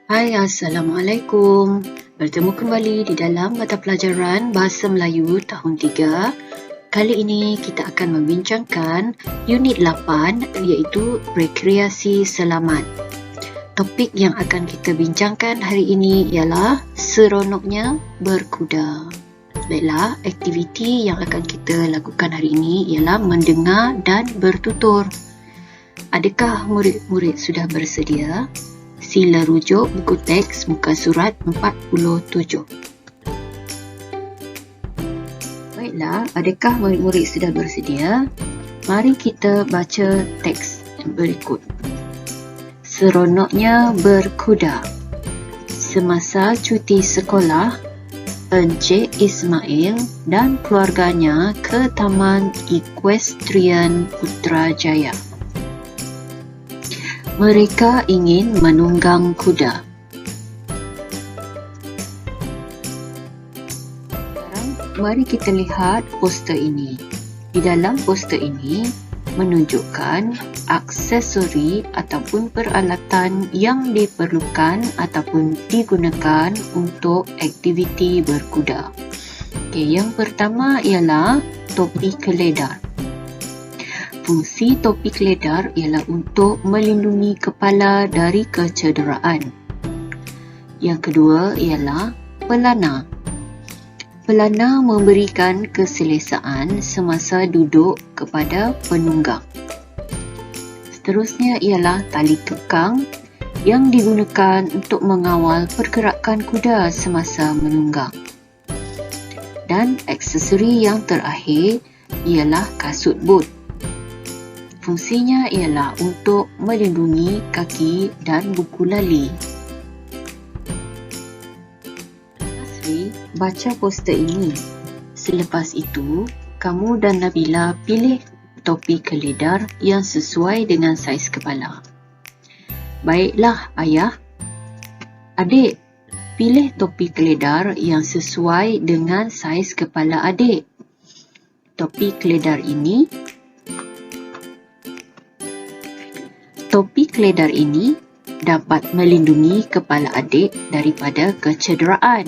Hai, Assalamualaikum. Bertemu kembali di dalam mata pelajaran Bahasa Melayu tahun 3. Kali ini kita akan membincangkan unit 8 iaitu rekreasi selamat. Topik yang akan kita bincangkan hari ini ialah seronoknya berkuda. Baiklah, aktiviti yang akan kita lakukan hari ini ialah mendengar dan bertutur. Adakah murid-murid sudah bersedia? Sila rujuk buku teks muka surat 47. Baiklah, adakah murid-murid sudah bersedia? Mari kita baca teks berikut. Seronoknya berkuda. Semasa cuti sekolah, Encik Ismail dan keluarganya ke Taman Equestrian Putrajaya. Mereka ingin menunggang kuda. Sekarang, mari kita lihat poster ini. Di dalam poster ini menunjukkan aksesori ataupun peralatan yang diperlukan ataupun digunakan untuk aktiviti berkuda. Yang pertama ialah topi keledar. Fungsi topi keledar ialah untuk melindungi kepala dari kecederaan. Yang kedua ialah pelana. Pelana memberikan keselesaan semasa duduk kepada penunggang. Seterusnya ialah tali kekang yang digunakan untuk mengawal pergerakan kuda semasa menunggang. Dan aksesori yang terakhir ialah kasut bot. Fungsinya ialah untuk melindungi kaki dan buku lali. Nasri, baca poster ini. Selepas itu, kamu dan Nabila pilih topi keledar yang sesuai dengan saiz kepala. Baiklah, ayah. Adik, pilih topi keledar yang sesuai dengan saiz kepala adik. Topi keledar ini dapat melindungi kepala adik daripada kecederaan.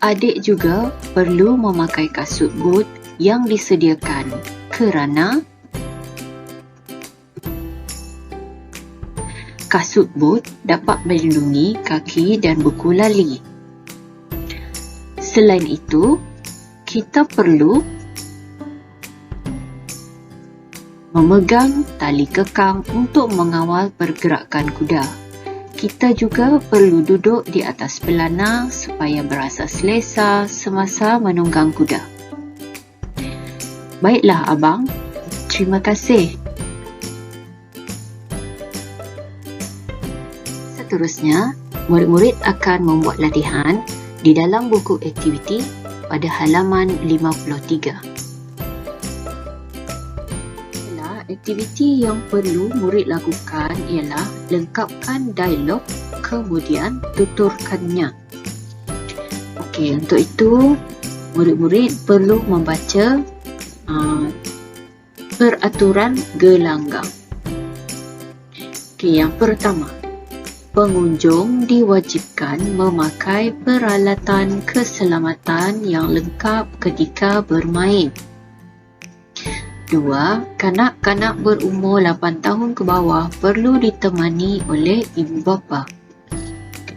Adik juga perlu memakai kasut bot yang disediakan kerana kasut bot dapat melindungi kaki dan buku lali. Selain itu, kita perlu memegang tali kekang untuk mengawal pergerakan kuda. Kita juga perlu duduk di atas pelana supaya berasa selesa semasa menunggang kuda. Baiklah, abang. Terima kasih. Seterusnya, murid-murid akan membuat latihan di dalam buku aktiviti pada halaman 53. Aktiviti yang perlu murid lakukan ialah lengkapkan dialog, kemudian tuturkannya. Untuk itu, murid-murid perlu membaca peraturan gelanggang. Yang pertama, pengunjung diwajibkan memakai peralatan keselamatan yang lengkap ketika bermain. 2. Kanak-kanak berumur 8 tahun ke bawah perlu ditemani oleh ibu bapa.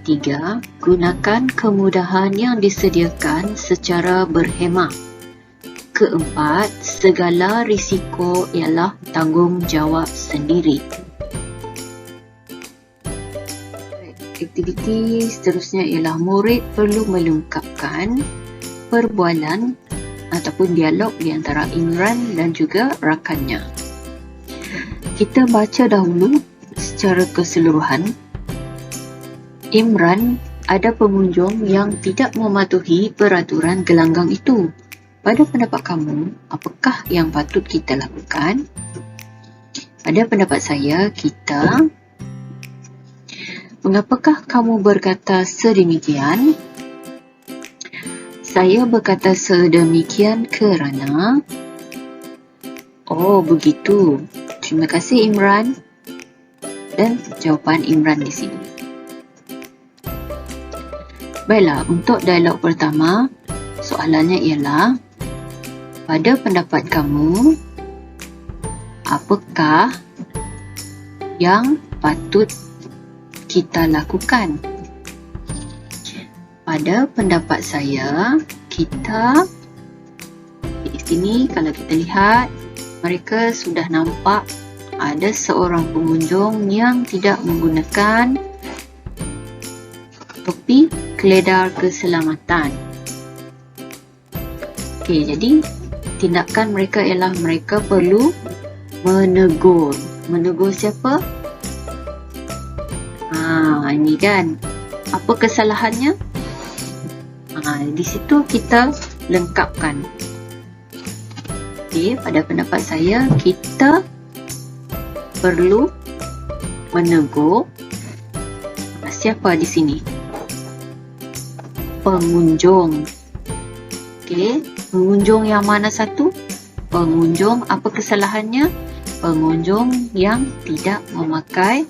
3. Gunakan kemudahan yang disediakan secara berhemah. 4. Segala risiko ialah tanggungjawab sendiri. Aktiviti seterusnya ialah murid perlu melengkapkan perbualan ataupun dialog di antara Imran dan juga rakannya. Kita baca dahulu secara keseluruhan. Imran, ada pengunjung yang tidak mematuhi peraturan gelanggang itu. Pada pendapat kamu, apakah yang patut kita lakukan? Pada pendapat saya, mengapakah kamu berkata sedemikian? Saya berkata sedemikian kerana... Oh, begitu. Terima kasih, Imran. dan jawapan Imran di sini. Baiklah, untuk dialog pertama, soalannya ialah, pada pendapat kamu, apakah yang patut kita lakukan? Pada pendapat saya, kita di sini kalau kita lihat, mereka sudah nampak ada seorang pengunjung yang tidak menggunakan topi keledar keselamatan. Okey, jadi tindakan mereka ialah mereka perlu menegur. Menegur siapa? Ini kan. Apa kesalahannya? Di situ kita lengkapkan. Okey, pada pendapat saya, kita perlu menegur siapa di sini? Pengunjung. Okey, pengunjung yang mana satu? Pengunjung, apa kesalahannya? Pengunjung yang tidak memakai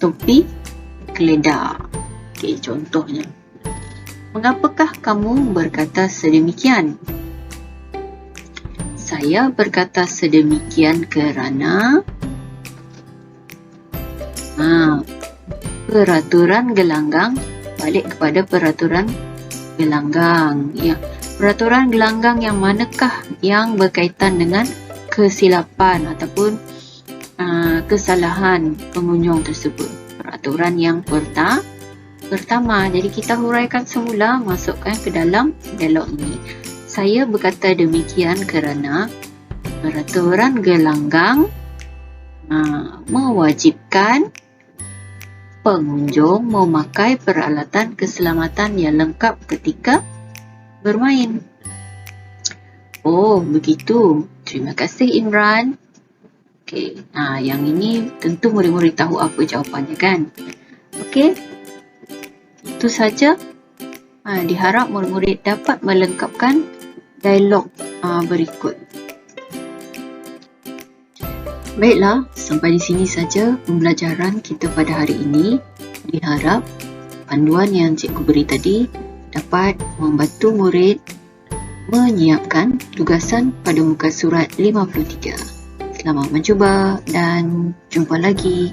topi keledar. Okey, contohnya. Mengapakah kamu berkata sedemikian? Saya berkata sedemikian kerana peraturan gelanggang, balik kepada peraturan gelanggang. Ya, peraturan gelanggang yang manakah yang berkaitan dengan kesilapan ataupun kesalahan pengunjung tersebut? Peraturan yang pertama. Jadi kita huraikan semula, masukkan ke dalam dialog ini. Saya berkata demikian kerana peraturan gelanggang mewajibkan pengunjung memakai peralatan keselamatan yang lengkap ketika bermain. Oh, begitu. Terima kasih, Imran. Okey, yang ini tentu murid-murid tahu apa jawapannya, kan? Okey, itu saja. Diharap murid-murid dapat melengkapkan dialog berikut. Baiklah, sampai di sini saja pembelajaran kita pada hari ini. Diharap panduan yang cikgu beri tadi dapat membantu murid menyiapkan tugasan pada muka surat 53. Selamat mencuba dan jumpa lagi.